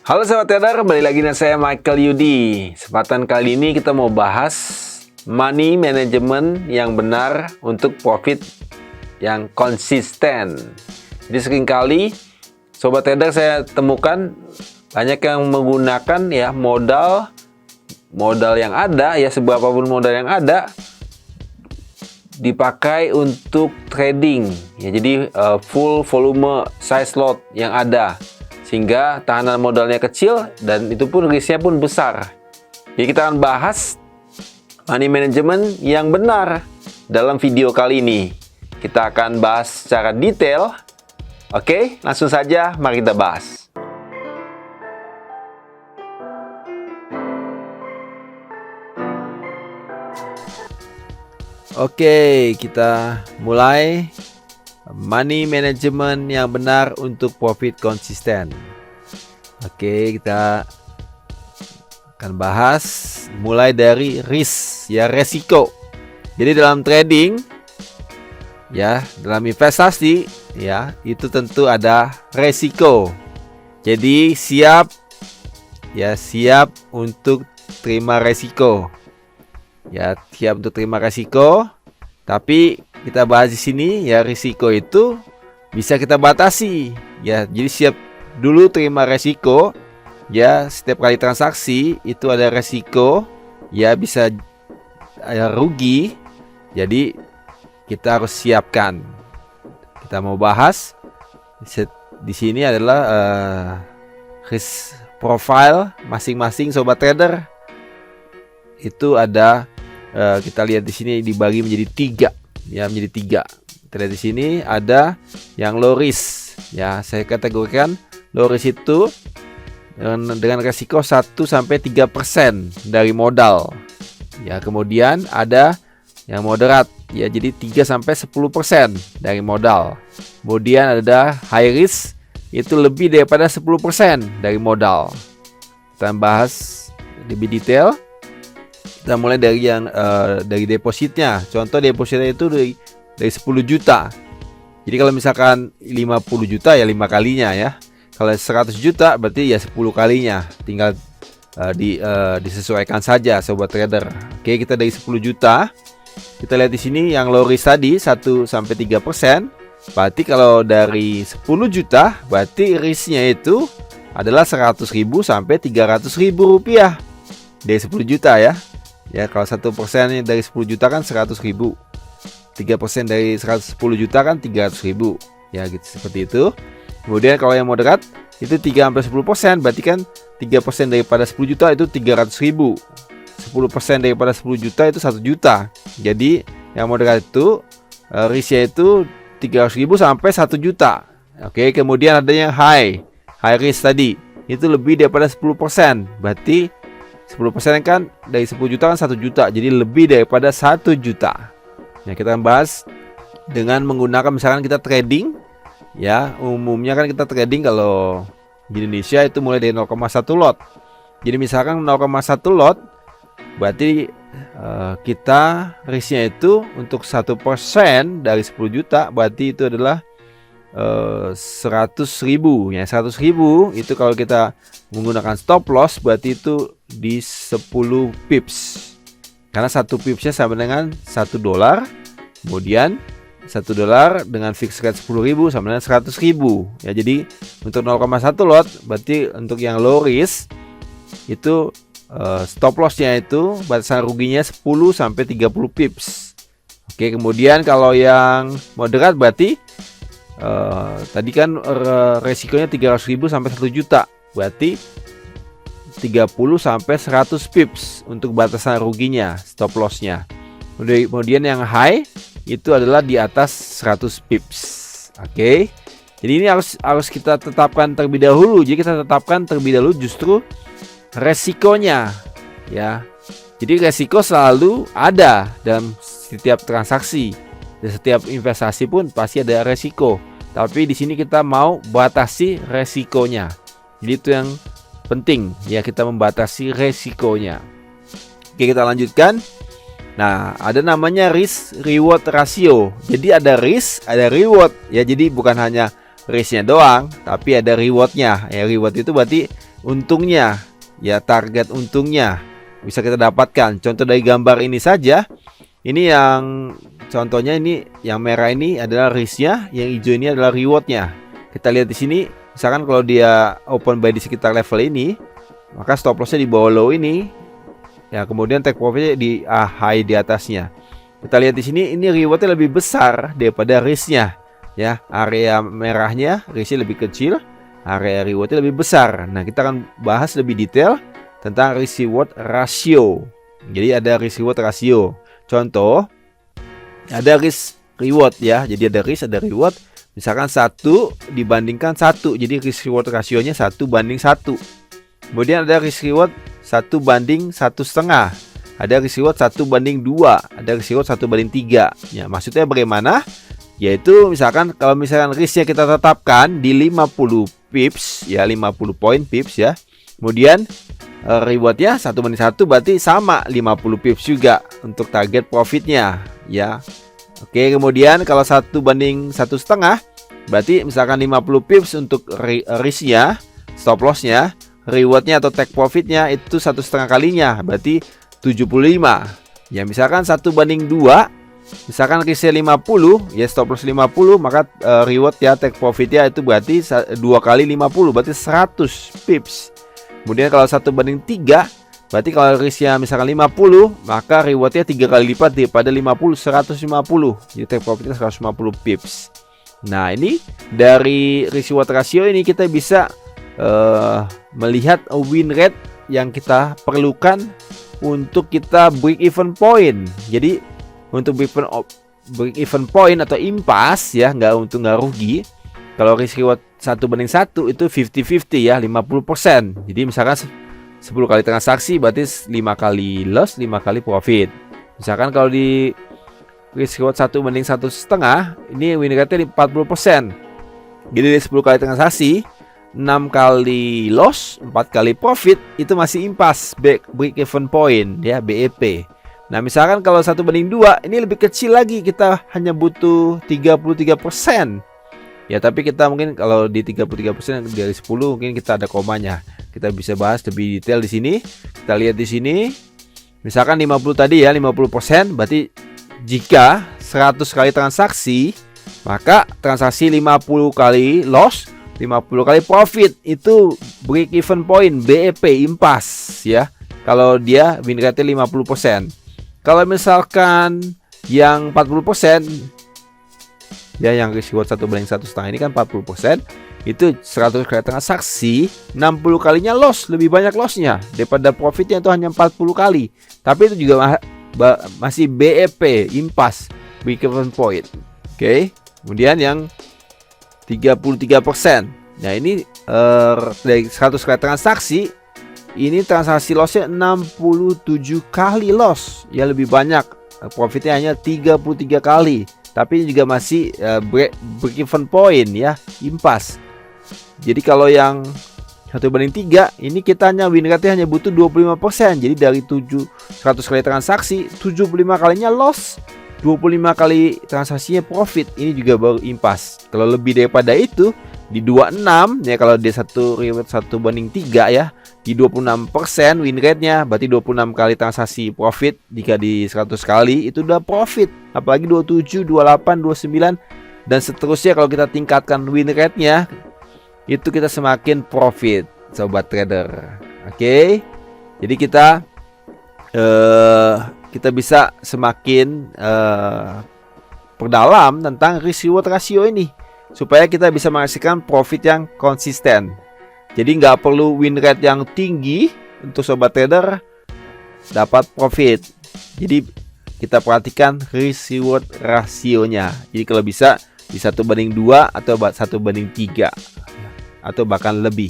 Halo sahabat trader, kembali lagi dengan saya Michael Yudi. Kesempatan kali ini kita mau bahas money management yang benar untuk profit yang konsisten. Jadi seringkali sobat trader saya temukan banyak yang menggunakan ya modal yang ada ya, seberapapun modal yang ada dipakai untuk trading ya. Jadi full volume size lot yang ada, sehingga tahanan modalnya kecil dan itu pun risknya pun besar. Jadi kita akan bahas money management yang benar dalam video kali ini. Kita akan bahas secara detail. Oke, langsung saja mari kita bahas. Oke, kita mulai. Money management yang benar untuk profit konsisten. Oke, kita akan bahas mulai dari risk ya, resiko. Jadi dalam trading ya, dalam investasi ya, itu tentu ada resiko. Jadi siap untuk terima resiko. Ya, siap untuk terima resiko. Tapi kita bahas di sini ya, risiko itu bisa kita batasi ya. Jadi siap dulu terima resiko ya. Setiap kali transaksi itu ada resiko ya, bisa ada rugi. Jadi kita harus siapkan. Kita mau bahas di sini adalah risk profile masing-masing sobat trader. Itu ada kita lihat di sini dibagi menjadi 3 ya, menjadi 3. Kita lihat di sini ada yang low risk ya. Saya kategorikan low risk itu dengan resiko 1-3% dari modal ya. Kemudian ada yang moderat ya, jadi 3-10% dari modal. Kemudian ada high risk, itu lebih daripada 10% dari modal. Kita bahas lebih detail. Kita mulai dari yang dari depositnya. Contoh depositnya itu dari 10 juta. Jadi kalau misalkan 50 juta ya 5 kalinya ya. Kalau 100 juta berarti ya 10 kalinya. Tinggal disesuaikan saja sobat trader. Oke, kita dari 10 juta. Kita lihat di sini yang low risk tadi 1-3%. Berarti kalau dari 10 juta berarti risknya itu adalah 100.000 sampai 300.000 rupiah. Dari 10 juta ya. Ya, kalau 1% dari 10 juta kan 100.000. 3% dari 110 juta kan 300.000. Ya, gitu, seperti itu. Kemudian kalau yang moderat itu 3-10%, berarti kan 3% daripada 10 juta itu 300.000. 10% daripada 10 juta itu 1 juta. Jadi yang moderat itu risknya itu 300.000 sampai 1 juta. Oke, kemudian ada yang high risk tadi. Itu lebih daripada 10%. Berarti 10% kan dari 10 juta kan 1 juta. Jadi lebih daripada 1 juta. Nah, kita akan bahas dengan menggunakan misalkan kita trading ya. Umumnya kan kita trading kalau di Indonesia itu mulai dari 0,1 lot. Jadi misalkan 0,1 lot berarti kita risknya itu untuk 1% dari 10 juta berarti itu adalah 100.000 ya. 100.000 itu kalau kita menggunakan stop loss berarti itu di 10 pips. Karena 1 pipsnya sama dengan $1. Kemudian $1 dengan fixed rate 10.000 sama dengan 100.000 ya. Jadi untuk 0,1 lot berarti untuk yang low risk itu stop lossnya itu batasan ruginya 10-30 pips. Oke, kemudian kalau yang moderat berarti tadi kan resikonya 300.000 sampai 1 juta. Berarti 30-100 pips untuk batasan ruginya, stop lossnya. Kemudian yang high itu adalah di atas 100 pips. Oke. Jadi ini harus kita tetapkan terlebih dahulu. Jadi kita tetapkan terlebih dahulu justru resikonya ya. Jadi resiko selalu ada dalam setiap transaksi. Dan setiap investasi pun pasti ada resiko. Tapi di sini kita mau batasi resikonya. Jadi itu yang penting ya, kita membatasi resikonya. Oke, kita lanjutkan. Nah, ada namanya risk reward ratio. Jadi ada risk, ada reward ya. Jadi bukan hanya risknya doang, tapi ada rewardnya. Ya, reward itu berarti untungnya, ya target untungnya bisa kita dapatkan. Contoh dari gambar ini saja. Ini yang contohnya, ini yang merah ini adalah risknya, yang hijau ini adalah rewardnya. Kita lihat di sini, misalkan kalau dia open buy di sekitar level ini, maka stop lossnya di bawah low ini. Ya, kemudian take profitnya di high di atasnya. Kita lihat di sini, ini rewardnya lebih besar daripada risknya. Ya, area merahnya risknya lebih kecil, area rewardnya lebih besar. Nah, kita akan bahas lebih detail tentang risk reward ratio. Jadi ada risk reward ratio. Contoh, ada risk reward ya. Jadi ada risk, ada reward. Misalkan 1 dibandingkan 1. Jadi risk reward rasionya 1:1. Kemudian ada risk reward 1:1,5. Ada risk reward 1:2. Ada risk reward 1:3. Ya, maksudnya bagaimana? Yaitu misalkan kalau misalkan risknya kita tetapkan di 50 pips ya, 50 poin pips ya. Kemudian rewardnya 1:1, berarti sama 50 pips juga untuk target profitnya ya. Oke, kemudian kalau 1:1,5, berarti misalkan 50 pips untuk risknya, stop lossnya, rewardnya atau take profitnya itu 1,5 kalinya, berarti 75 ya. Misalkan 1:2, misalkan risknya 50 ya, stop loss 50, maka reward ya, take profitnya itu berarti 2 kali 50, berarti 100 pips. Kemudian kalau 1:3, berarti kalau risknya misalkan 50, maka rewardnya 3 kali lipat daripada 50, 150. Jadi take profitnya 150 pips. Nah, ini dari risk reward ratio ini kita bisa melihat win rate yang kita perlukan untuk kita break even point. Jadi untuk break even point atau impasse ya, nggak untung nggak rugi. Kalau risk reward 1:1 itu 50-50 ya, 50%. Jadi misalkan 10 kali transaksi berarti 5 kali loss, 5 kali profit. Misalkan kalau di risk reward 1:1,5, ini win rate-nya 40%. Jadi dari 10 kali transaksi, 6 kali loss, 4 kali profit, itu masih impasse, break even point ya, BEP. Nah, misalkan kalau 1:2, ini lebih kecil lagi, kita hanya butuh 33%. Ya, tapi kita mungkin kalau di 33% dari 10 mungkin kita ada komanya. Kita bisa bahas lebih detail di sini. Kita lihat di sini. Misalkan 50 tadi ya, 50%, berarti jika 100 kali transaksi, maka transaksi 50 kali loss, 50 kali profit, itu break even point, BEP, impasse ya. Kalau dia win rate 50%. Kalau misalkan yang 40%, ya, yang risk reward 1:1,5 ini kan 40%, itu 100 kali transaksi, 60 kalinya loss, lebih banyak lossnya daripada profitnya itu hanya 40 kali. Tapi itu juga masih BEP, impasse, break even point. Oke. Kemudian yang 33%. Nah, ini dari 100 kali transaksi, ini transaksi lossnya 67 kali loss, ya lebih banyak. Profitnya hanya 33 kali. Tapi juga masih break even point ya, impasse. Jadi kalau yang 1:3, ini kita hanya win rate hanya butuh 25%. Jadi dari 100 kali transaksi, 75 kalinya loss, 25 kali transaksinya profit. Ini juga baru impasse. Kalau lebih daripada itu, di 26 ya, kalau dia satu reward 1:3 ya, di 26% win rate-nya, berarti 26 kali transaksi profit. Jika di 100 kali itu udah profit. Apalagi 27, 28, 29 dan seterusnya. Kalau kita tingkatkan win rate-nya, itu kita semakin profit, sobat trader. Oke. Jadi kita bisa semakin perdalam tentang risk reward ratio ini, supaya kita bisa menghasilkan profit yang konsisten. Jadi nggak perlu win rate yang tinggi untuk sobat trader dapat profit. Jadi kita perhatikan risk reward rasionya. Jadi kalau bisa di 1:2 atau 1:3 atau bahkan lebih.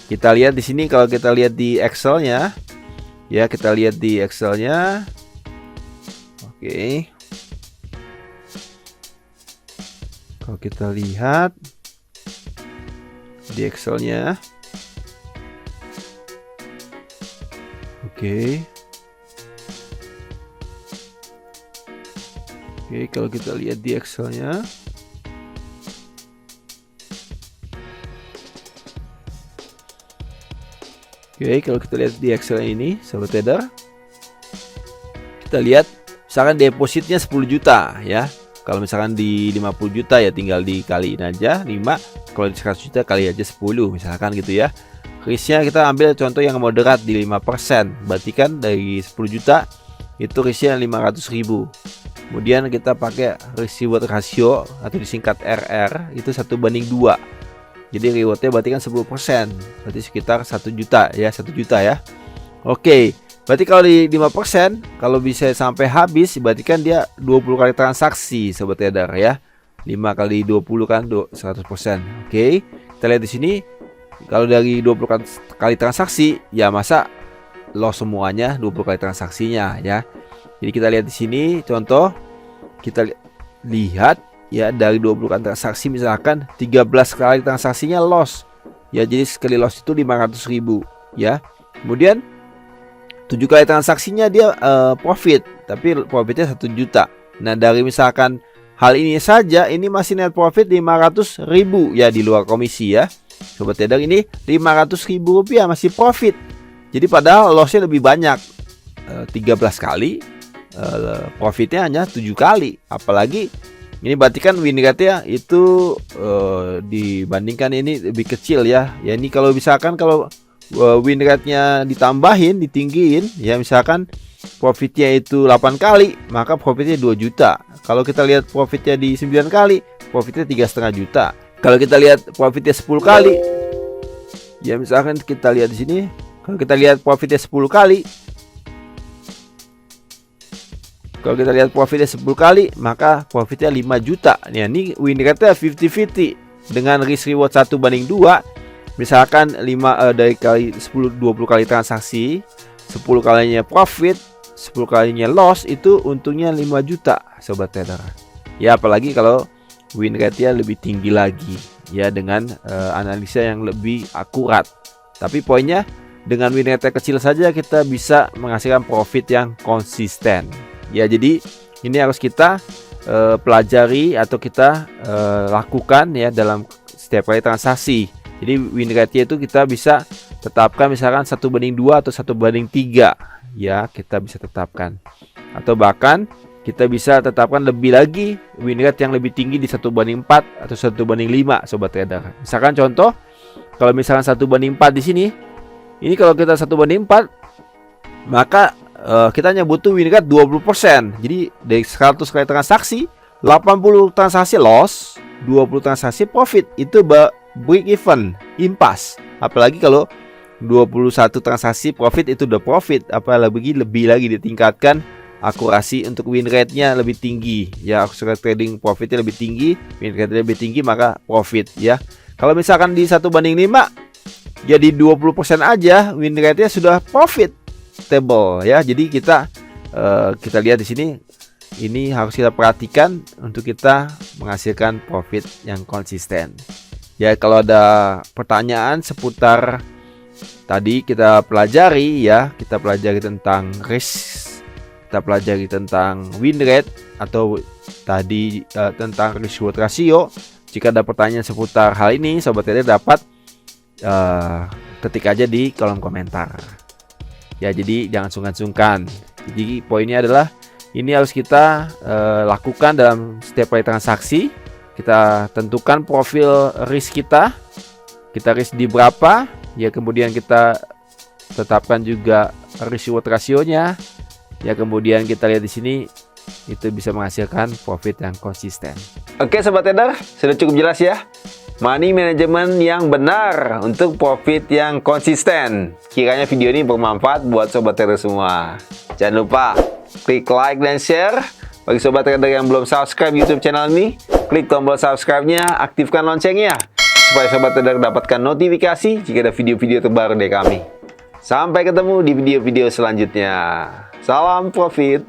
Kita lihat di sini, kalau kita lihat di Excel-nya, ya kita lihat di Excel-nya. Oke. Kalau kita lihat di Excel-nya, oke, kalau kita lihat di Excel-nya, Oke, kalau kita lihat di Excel ini, sobat trader, kita lihat misalkan depositnya 10 juta ya. Kalau misalkan di 50 juta ya tinggal dikaliin aja 5. Kalau di 100 juta kali aja 10 misalkan gitu ya. Risknya kita ambil contoh yang moderat di 5%. Berarti kan dari 10 juta itu risknya 500.000. Kemudian kita pakai risk reward ratio atau disingkat RR itu 1:2. Jadi rewardnya berarti kan 10%. Berarti sekitar 1 juta ya, 1 juta ya. Oke. Berarti kalau di 5%, kalau bisa sampai habis, berarti kan dia 20 kali transaksi, sobat trader ya. 5 kali 20 kan 100%. Oke. Kita lihat di sini, kalau dari 20 kali transaksi, ya masa loss semuanya 20 kali transaksinya ya. Jadi kita lihat di sini contoh, kita lihat ya dari 20 kali transaksi misalkan 13 kali transaksinya loss. Ya jadi sekali loss itu 500.000 ya. Kemudian 7 kali transaksinya dia profit, tapi profitnya 1 juta. Nah dari misalkan hal ini saja, ini masih net profit 500.000 ya di luar komisi ya. Sobat trader, ini 500.000 rupiah masih profit. Jadi padahal lossnya lebih banyak, 13 kali, profitnya hanya 7 kali. Apalagi ini berarti kan win rate-nya itu dibandingkan ini lebih kecil ya. Ya ini kalau misalkan kalau win rate-nya ditambahin, ditinggiin ya, misalkan profitnya itu 8 kali, maka profitnya 2 juta. Kalau kita lihat profitnya di 9 kali, profitnya 3,5 juta. Kalau kita lihat profitnya 10 kali, ya misalkan kita lihat di sini, kalau kita lihat profitnya 10 kali, kalau kita lihat profitnya 10 kali, maka profitnya 5 juta. Ya, ini win rate-nya 50-50 dengan risk reward 1:2. Misalkan 5 dari kali 10 20 kali transaksi, 10 kalinya profit, 10 kalinya loss, itu untungnya 5 juta sobat trader. Ya apalagi kalau win rate-nya lebih tinggi lagi ya, dengan analisa yang lebih akurat. Tapi poinnya dengan win rate kecil saja kita bisa menghasilkan profit yang konsisten. Ya jadi ini harus kita pelajari atau kita lakukan ya dalam setiap kali transaksi. Jadi win rate-nya itu kita bisa tetapkan misalkan 1:2 atau 1:3 ya, kita bisa tetapkan. Atau bahkan kita bisa tetapkan lebih lagi, win rate yang lebih tinggi di 1:4 atau 1:5 sobat trader. Misalkan contoh, kalau misalkan 1:4 di sini, ini kalau kita 1:4 maka kita hanya butuh win rate 20%. Jadi dari 100 kali transaksi, 80 transaksi loss, 20 transaksi profit. Itu break even, impas. Apalagi kalau 21 transaksi profit itu udah profit, apalagi lebih lagi ditingkatkan akurasi untuk win rate-nya lebih tinggi ya, akurasi trading profitnya lebih tinggi, win rate-nya lebih tinggi, maka profit ya. Kalau misalkan di 1:5 jadi 20% aja, win rate-nya sudah profit table ya. Jadi kita lihat di sini, ini harus kita perhatikan untuk kita menghasilkan profit yang konsisten. Ya kalau ada pertanyaan seputar tadi kita pelajari ya, kita pelajari tentang risk, kita pelajari tentang win rate, atau tadi tentang risk reward ratio. Jika ada pertanyaan seputar hal ini, sobat trader dapat ketik aja di kolom komentar. Ya jadi jangan sungkan-sungkan. Jadi poinnya adalah ini harus kita lakukan dalam setiap kali transaksi. Kita tentukan profil risk kita risk di berapa ya, kemudian kita tetapkan juga risk reward rasionya ya, kemudian kita lihat di sini itu bisa menghasilkan profit yang konsisten. Oke sobat trader, sudah cukup jelas ya money management yang benar untuk profit yang konsisten. Kiranya video ini bermanfaat buat sobat trader semua. Jangan lupa klik like dan share. Bagi sobat trader yang belum subscribe YouTube channel ini, klik tombol subscribe-nya, aktifkan loncengnya supaya sobat trader dapatkan notifikasi jika ada video-video terbaru dari kami. Sampai ketemu di video-video selanjutnya. Salam profit.